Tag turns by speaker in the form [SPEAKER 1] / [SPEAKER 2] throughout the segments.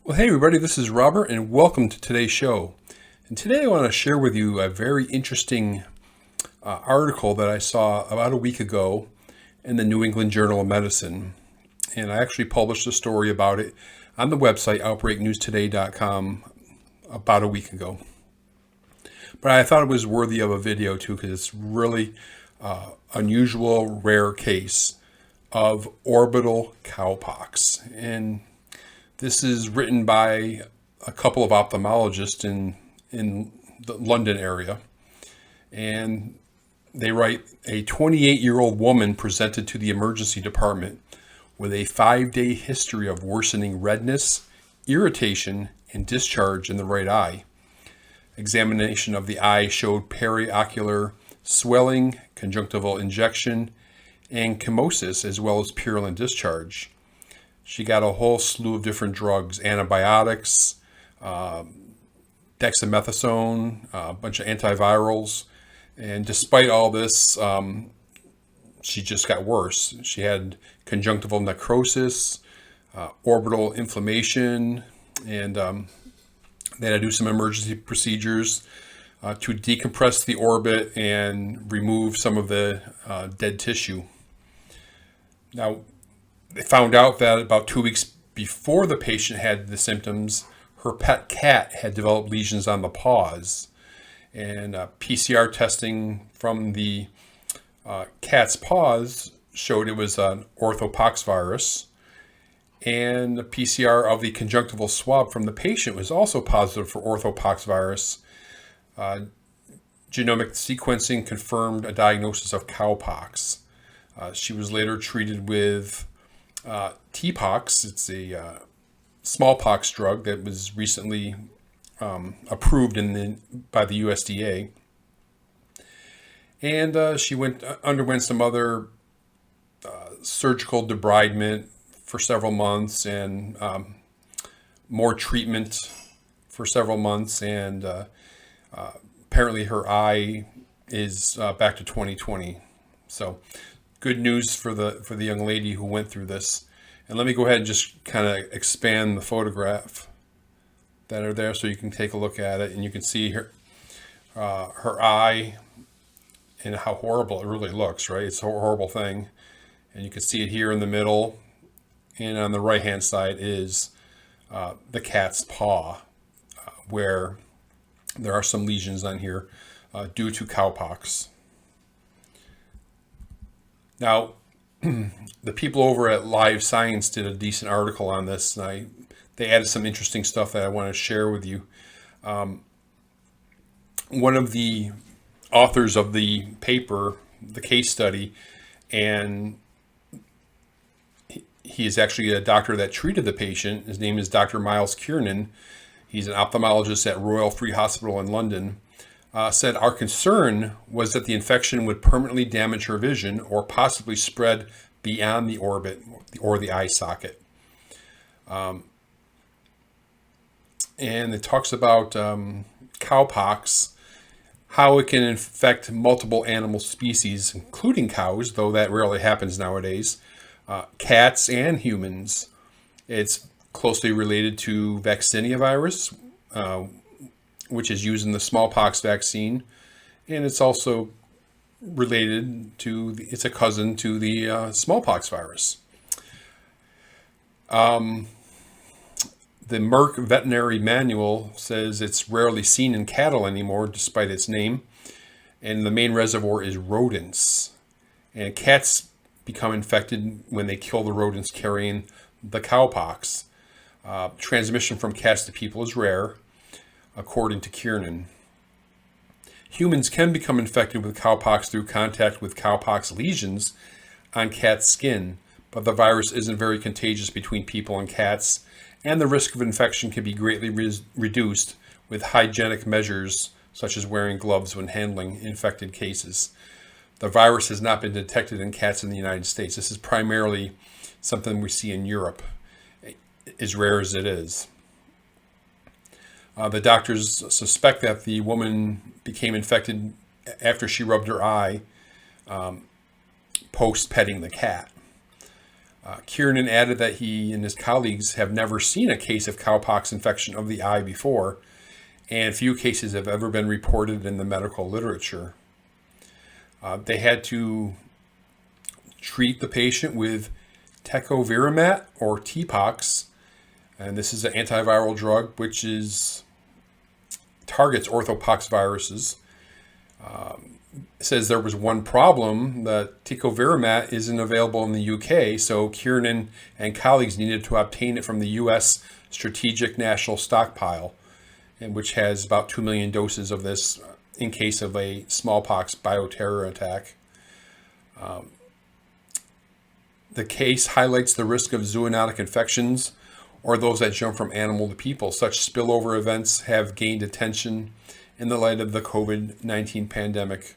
[SPEAKER 1] Well, hey everybody, this is Robert and welcome to today's show. And today I want to share with you a very interesting article that I saw about a week ago in the New England Journal of Medicine. And I actually published a story about it on the website outbreaknewstoday.com about a week ago. But I thought it was worthy of a video too because it's really unusual, rare case of orbital cowpox. And this is written by a couple of ophthalmologists in the London area. And they write, a 28-year-old woman presented to the emergency department with a 5-day history of worsening redness, irritation, and discharge in the right eye. Examination of the eye showed periocular swelling, conjunctival injection, and chemosis, as well as purulent discharge. She got a whole slew of different drugs, antibiotics, dexamethasone, a bunch of antivirals. And despite all this, she just got worse. She had conjunctival necrosis, orbital inflammation, and they had to do some emergency procedures to decompress the orbit and remove some of the dead tissue. Now, they found out that about 2 weeks before the patient had the symptoms, her pet cat had developed lesions on the paws. And PCR testing from the cat's paws showed it was an orthopox virus. And the PCR of the conjunctival swab from the patient was also positive for orthopox virus. Genomic sequencing confirmed a diagnosis of cowpox. She was later treated with T-pox. It's a smallpox drug that was recently approved by the USDA. And she underwent some other surgical debridement for several months and more treatment for several months. And apparently her eye is back to 2020. So good news for the young lady who went through this. And let me go ahead and just kind of expand the photograph that are there so you can take a look at it and you can see her eye and how horrible it really looks, right? It's a horrible thing. And you can see it here in the middle, and on the right hand side is the cat's paw, where there are some lesions on here due to cowpox. Now, the people over at Live Science did a decent article on this, and they added some interesting stuff that I want to share with you. One of the authors of the paper, the case study, and he is actually a doctor that treated the patient. His name is Dr. Miles Kiernan. He's an ophthalmologist at Royal Free Hospital in London. Said our concern was that the infection would permanently damage her vision or possibly spread beyond the orbit or the eye socket. And it talks about cowpox, how it can infect multiple animal species, including cows, though that rarely happens nowadays, cats and humans. It's closely related to vaccinia virus, which is used in the smallpox vaccine, and it's also related to, it's a cousin to the smallpox virus. The Merck Veterinary Manual says it's rarely seen in cattle anymore, despite its name, and the main reservoir is rodents. And cats become infected when they kill the rodents carrying the cowpox. Transmission from cats to people is rare, according to Kiernan. Humans can become infected with cowpox through contact with cowpox lesions on cat's skin, but the virus isn't very contagious between people and cats, and the risk of infection can be greatly reduced with hygienic measures such as wearing gloves when handling infected cases. The virus has not been detected in cats in the United States. This is primarily something we see in Europe, as rare as it is. The doctors suspect that the woman became infected after she rubbed her eye post petting the cat. Kiernan added that he and his colleagues have never seen a case of cowpox infection of the eye before, and few cases have ever been reported in the medical literature. They had to treat the patient with tecovirimat or TPOXX, and this is an antiviral drug which targets orthopox viruses. It says there was one problem, that tecovirimat isn't available in the UK, so Kiernan and colleagues needed to obtain it from the US Strategic National Stockpile, and which has about 2 million doses of this in case of a smallpox bioterror attack. The case highlights the risk of zoonotic infections, or those that jump from animal to people. Such spillover events have gained attention in the light of the COVID-19 pandemic.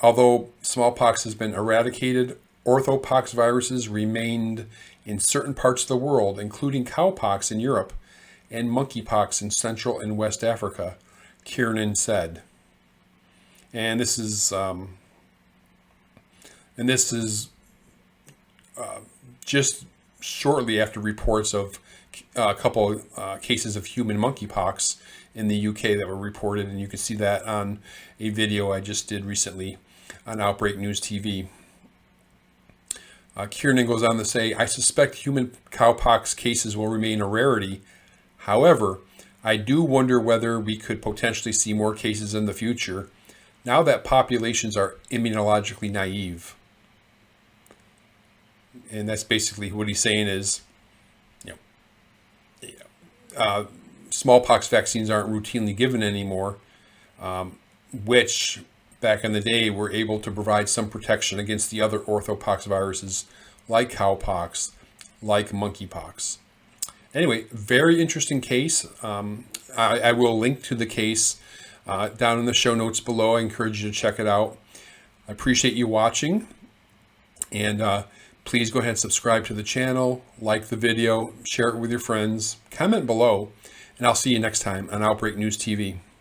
[SPEAKER 1] Although smallpox has been eradicated, orthopox viruses remained in certain parts of the world, including cowpox in Europe and monkeypox in Central and West Africa, Kiernan said. And this is just shortly after reports of a couple cases of human monkeypox in the UK that were reported, and you can see that on a video I just did recently on Outbreak News TV. Kiernan goes on to say, I suspect human cowpox cases will remain a rarity. However, I do wonder whether we could potentially see more cases in the future, now that populations are immunologically naive. And that's basically what he's saying is, smallpox vaccines aren't routinely given anymore, which back in the day were able to provide some protection against the other orthopox viruses like cowpox, like monkeypox. Anyway, very interesting case. I will link to the case down in the show notes below. I encourage you to check it out. I appreciate you watching, and please go ahead and subscribe to the channel, like the video, share it with your friends, comment below, and I'll see you next time on Outbreak News TV.